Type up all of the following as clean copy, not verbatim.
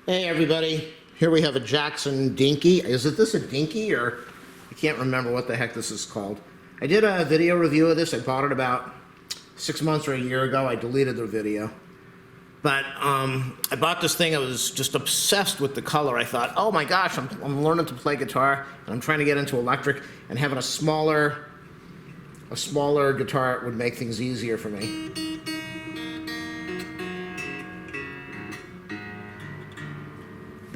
Hey everybody, here we have a Jackson Dinky. Is this a Dinky or I can't remember what the heck this is called. I did a video review of this. I bought it about 6 months or a year ago. I deleted the video. But I bought this thing. I was just obsessed with the color. I thought, oh my gosh, I'm learning to play guitar and I'm trying to get into electric, and having a smaller guitar would make things easier for me.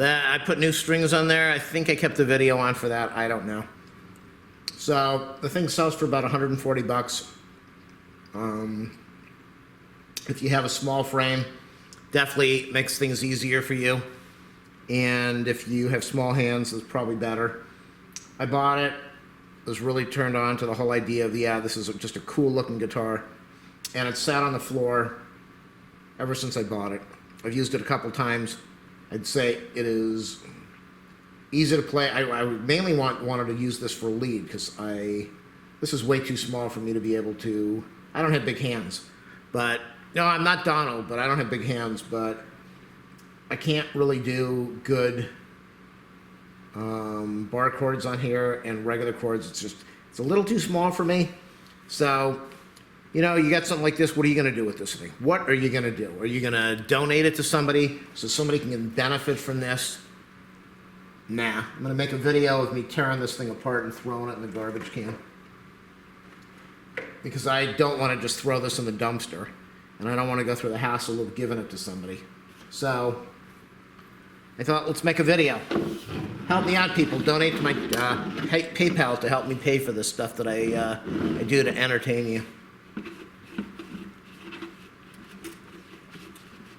I put new strings on there. I think I kept the video on for that. I don't know. So the thing sells for about 140 bucks. If you have a small frame, definitely makes things easier for you. And if you have small hands, it's probably better. I bought it. Was really turned on to the whole idea of, yeah, this is just a cool looking guitar. And it's sat on the floor ever since I bought it. I've used it a couple times. I'd say it is easy to play. I mainly wanted to use this for lead because this is way too small for me to be able to. I don't have big hands, but no, I'm not Donald, but I don't have big hands. But I can't really do good bar chords on here and regular chords. It's a little too small for me. So, you know, you got something like this, what are you going to do with this thing? What are you going to do? Are you going to donate it to somebody so somebody can benefit from this? Nah. I'm going to make a video of me tearing this thing apart and throwing it in the garbage can. Because I don't want to just throw this in the dumpster. And I don't want to go through the hassle of giving it to somebody. So, I thought, let's make a video. Help me out, people. Donate to my PayPal to help me pay for this stuff that I do to entertain you.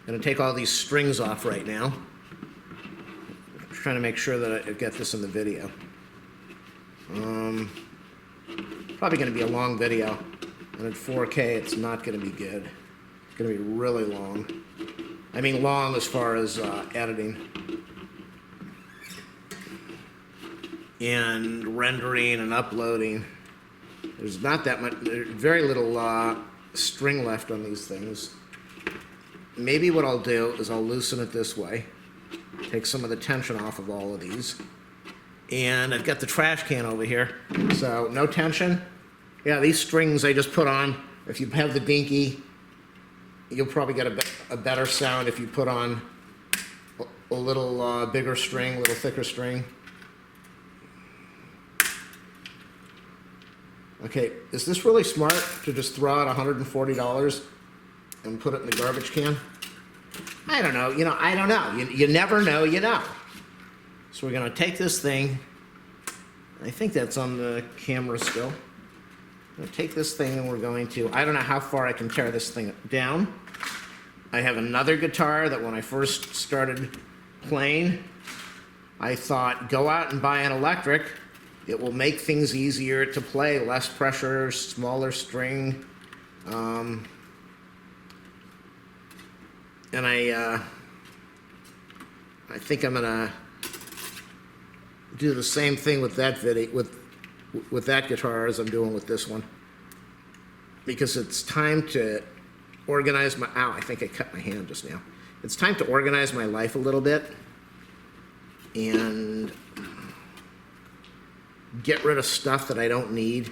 I'm going to take all these strings off right now. I'm trying to make sure that I get this in the video. Probably going to be a long video, and at 4K it's not going to be good. It's going to be really long. I mean long as far as editing and rendering and uploading. There's not that much, there's very little string left on these things. Maybe what I'll do is I'll loosen it this way, take some of the tension off of all of these, and I've got the trash can over here, so no tension. Yeah, these strings I just put on. If you have the Dinky, you'll probably get a better sound if you put on a little bigger string, a little thicker string. Okay, is this really smart to just throw out $140 and put it in the garbage can? I don't know. You know, I don't know. You never know, you know. So we're going to take this thing. I think that's on the camera still. I'm going to take this thing and we're going to, I don't know how far I can tear this thing down. I have another guitar that when I first started playing, I thought, go out and buy an electric. It will make things easier to play, less pressure, smaller string. And I think I'm gonna do the same thing with that video, with that guitar as I'm doing with this one, because it's time to organize my. Ow! I think I cut my hand just now. It's time to organize my life a little bit and get rid of stuff that I don't need.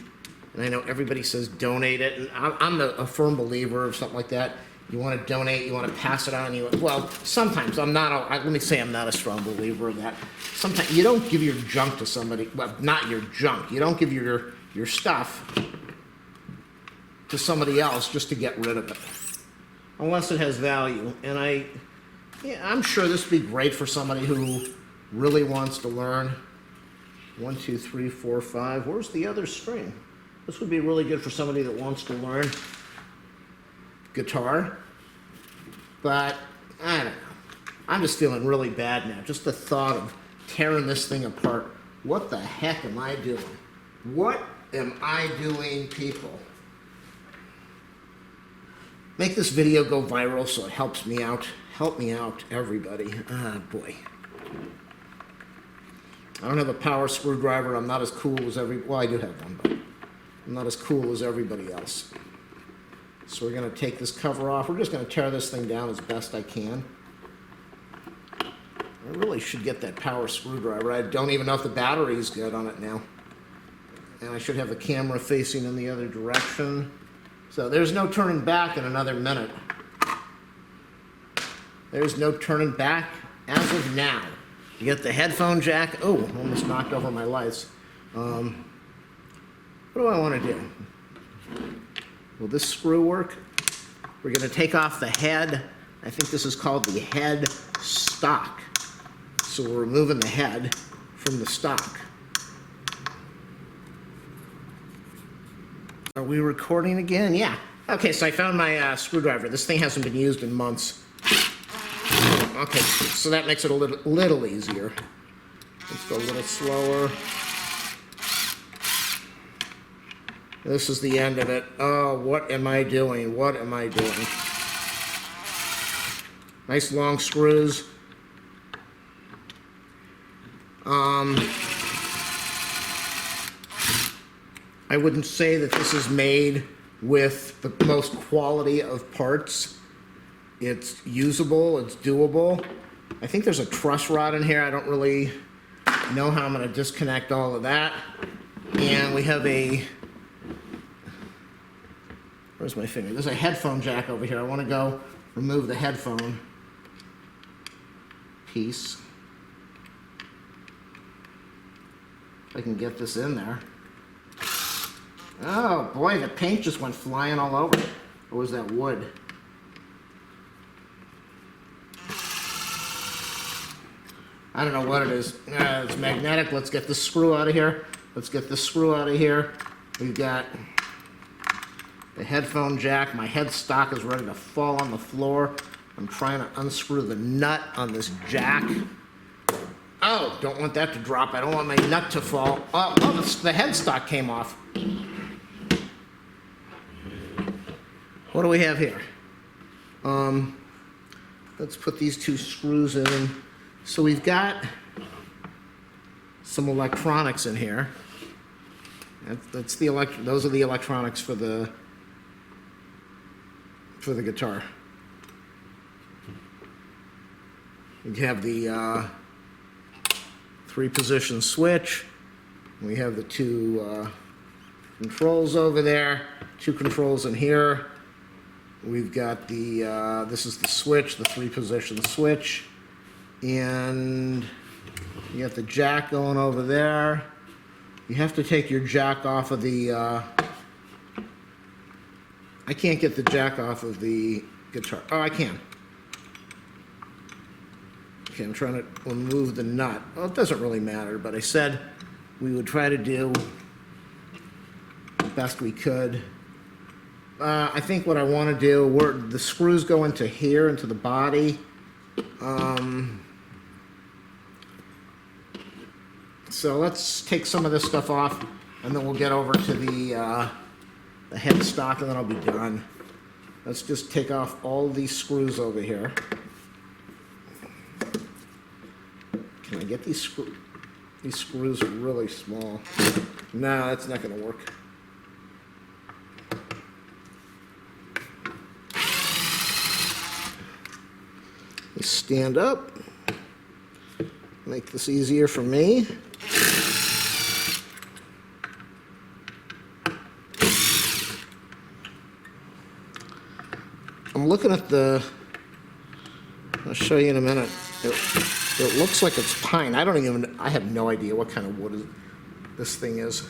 And I know everybody says donate it, and I'm a firm believer of something like that. You want to donate, you want to pass it on. Well, sometimes I'm not. Let me say I'm not a strong believer of that. Sometimes you don't give your junk to somebody. Well, not your junk. You don't give your stuff to somebody else just to get rid of it, unless it has value. And I'm sure this would be great for somebody who really wants to learn. 1, 2, 3, 4, 5. Where's the other string? This would be really good for somebody that wants to learn guitar, but I don't know. I'm just feeling really bad now. Just the thought of tearing this thing apart. What the heck am I doing? What am I doing, people? Make this video go viral so it helps me out. Help me out, everybody. Ah, boy. I don't have a power screwdriver. I'm not as cool as well, I do have one, but I'm not as cool as everybody else. So we're going to take this cover off. We're just going to tear this thing down as best I can. I really should get that power screwdriver. I don't even know if the battery's good on it now. And I should have the camera facing in the other direction. So there's no turning back in another minute. There's no turning back as of now. You get the headphone jack. Oh, almost knocked over my lights. What do I want to do? Will this screw work? We're going to take off the head. I think this is called the head stock. So we're removing the head from the stock. Are we recording again? Yeah. Okay, so I found my screwdriver. This thing hasn't been used in months. Okay, so that makes it a little easier. Let's go a little slower. This is the end of it. Oh, what am I doing? What am I doing? Nice long screws. I wouldn't say that this is made with the most quality of parts. It's usable, it's doable. I think there's a truss rod in here. I don't really know how I'm going to disconnect all of that. And we have a, where's my finger? There's a headphone jack over here. I want to go remove the headphone piece. If I can get this in there. Oh boy, the paint just went flying all over. Or was that wood? I don't know what it is. It's magnetic. Let's get this screw out of here. Let's get this screw out of here. We've got the headphone jack. My headstock is ready to fall on the floor. I'm trying to unscrew the nut on this jack. Oh, don't want that to drop. I don't want my nut to fall. Oh, the headstock came off. What do we have here? Let's put these two screws in. So we've got some electronics in here. That's the those are the electronics for the guitar. We have the 3-position switch. We have the two controls over there. 2 controls in here. We've got the this is the switch, the 3-position switch. And you got the jack going over there. You have to take your jack off of the, I can't get the jack off of the guitar. Oh, I can. Okay, I'm trying to remove the nut. Well, it doesn't really matter, but I said we would try to do the best we could. I think what I want to do, the screws go into here, into the body. So let's take some of this stuff off, and then we'll get over to the headstock, and then I'll be done. Let's just take off all these screws over here. Can I get these screws? These screws are really small. No, that's not going to work. Let's stand up. Make this easier for me. I'm looking at I'll show you in a minute. It looks like it's pine. I have no idea what kind of wood this thing is.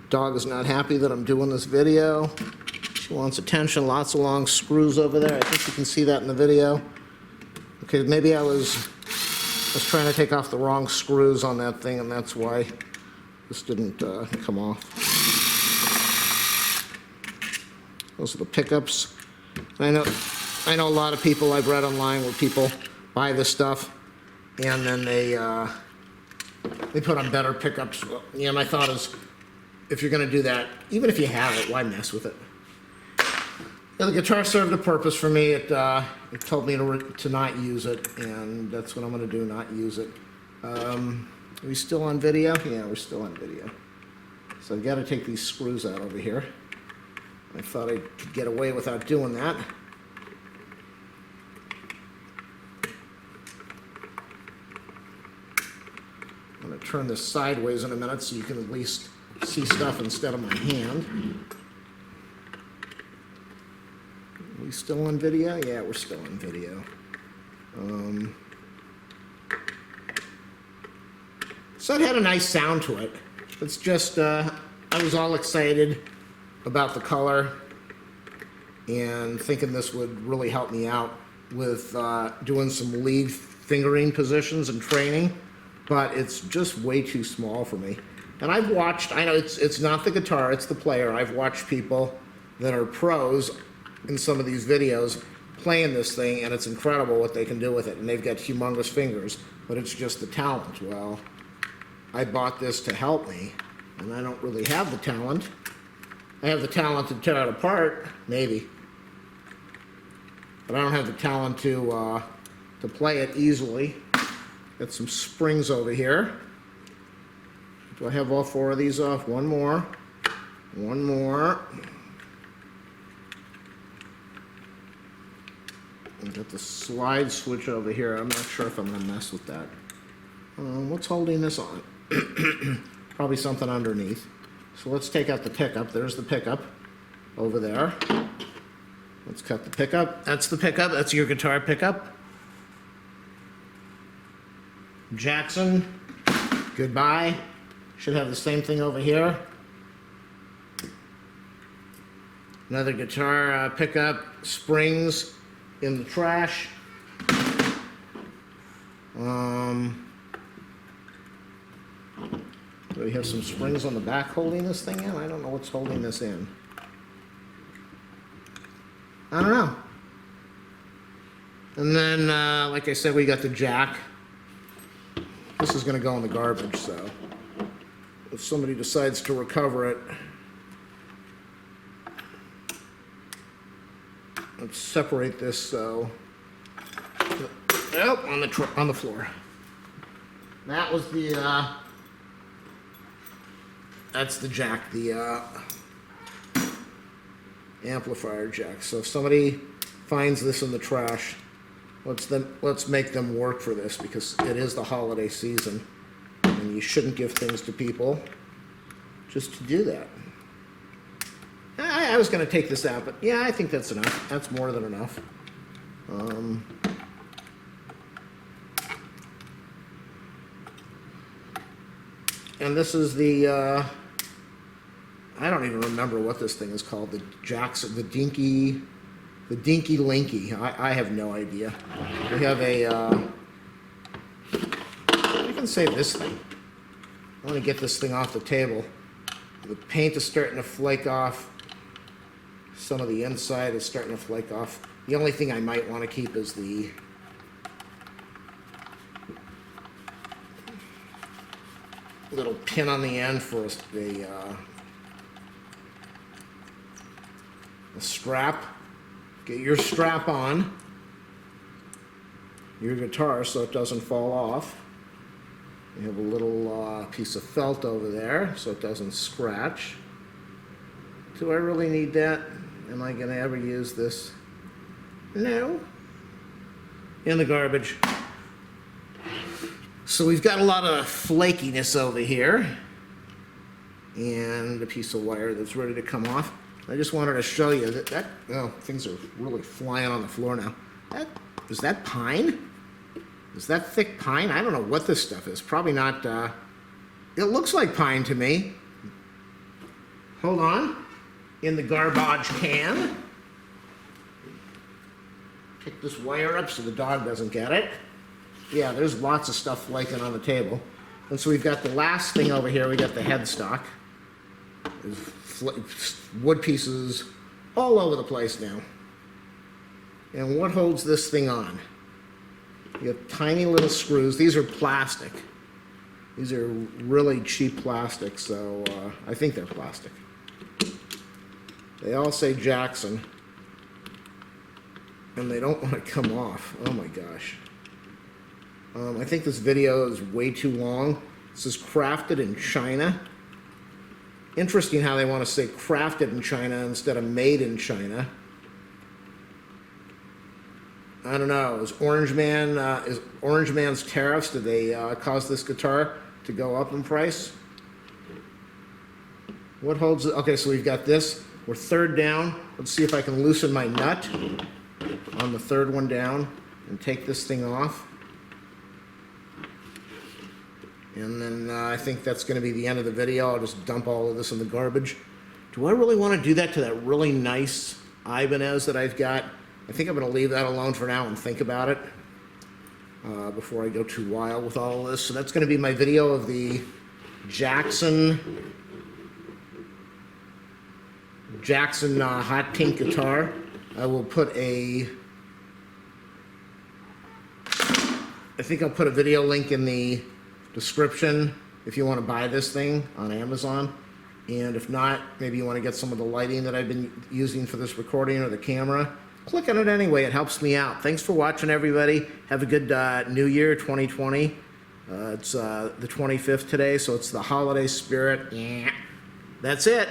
Dog is not happy that I'm doing this video. She wants attention. Lots of long screws over there. I think you can see that in the video. Okay, maybe I was trying to take off the wrong screws on that thing, and that's why this didn't come off. Those are the pickups. I know a lot of people I've read online where people buy this stuff and then they put on better pickups. Yeah, my thought is, if you're going to do that, even if you have it, why mess with it? The guitar served a purpose for me. It told me to not use it, and that's what I'm going to do, not use it. Are we still on video? Yeah, we're still on video. So I've got to take these screws out over here. I thought I could get away without doing that. I'm going to turn this sideways in a minute so you can at least see stuff instead of my hand. Are we still on video? Yeah, we're still on video. So it had a nice sound to it. It's just, I was all excited about the color and thinking this would really help me out with doing some lead fingering positions and training, but it's just way too small for me. And I've watched, I know it's not the guitar, it's the player. I've watched people that are pros in some of these videos playing this thing, and it's incredible what they can do with it, and they've got humongous fingers, but it's just the talent. Well, I bought this to help me, and I don't really have the talent. I have the talent to tear it apart, maybe, but I don't have the talent to play it easily. Got some springs over here. Do I have all 4 of these off? One more. One more. I've got the slide switch over here. I'm not sure if I'm going to mess with that. What's holding this on? Probably something underneath. So let's take out the pickup. There's the pickup over there. Let's cut the pickup. That's the pickup. That's your guitar pickup. Jackson, goodbye. Should have the same thing over here. Another guitar pickup, springs in the trash. Do we have some springs on the back holding this thing in? I don't know what's holding this in. I don't know. And then, like I said, we got the jack. This is going to go in the garbage, so if somebody decides to recover it, let's separate this so. Nope, on the floor. That was the. That's the jack, the amplifier jack. So if somebody finds this in the trash, let's make them work for this, because it is the holiday season, and you shouldn't give things to people just to do that. I was going to take this out, but yeah, I think that's enough. That's more than enough. And this is the, I don't even remember what this thing is called, the Jackson, the Dinky Linky. I have no idea. We have a, we can save this thing. I want to get this thing off the table. The paint is starting to flake off. Some of the inside is starting to flake off. The only thing I might want to keep is the little pin on the end for a strap. Get your strap on your guitar so it doesn't fall off. You have a little piece of felt over there so it doesn't scratch. Do I really need that? Am I going to ever use this? No. In the garbage. So we've got a lot of flakiness over here, and a piece of wire that's ready to come off. I just wanted to show you that oh, things are really flying on the floor now. Is that pine? Is that thick pine? I don't know what this stuff is. Probably not, it looks like pine to me. Hold on. In the garbage can. Pick this wire up so the dog doesn't get it. Yeah, there's lots of stuff flaking on the table. And so we've got the last thing over here. We got the headstock. There's wood pieces all over the place now. And what holds this thing on? You have tiny little screws. These are plastic. These are really cheap plastic, so I think they're plastic. They all say Jackson, and they don't want to come off. Oh my gosh. I think this video is way too long. This is crafted in China. Interesting how they want to say crafted in China instead of made in China. I don't know. Is Orange Man's tariffs, did they cause this guitar to go up in price? What holds it? Okay, so we've got this. We're third down. Let's see if I can loosen my nut on the third one down and take this thing off. And then I think that's going to be the end of the video. I'll just dump all of this in the garbage. Do I really want to do that to that really nice Ibanez that I've got? I think I'm going to leave that alone for now and think about it before I go too wild with all of this. So that's going to be my video of the Jackson hot pink guitar. I will put I think I'll put a video link in the description if you want to buy this thing on Amazon. And if not, maybe you want to get some of the lighting that I've been using for this recording or the camera. Click on it anyway, it helps me out. Thanks for watching, everybody. Have a good New Year 2020. It's the 25th today, so it's the holiday spirit. Yeah. That's it.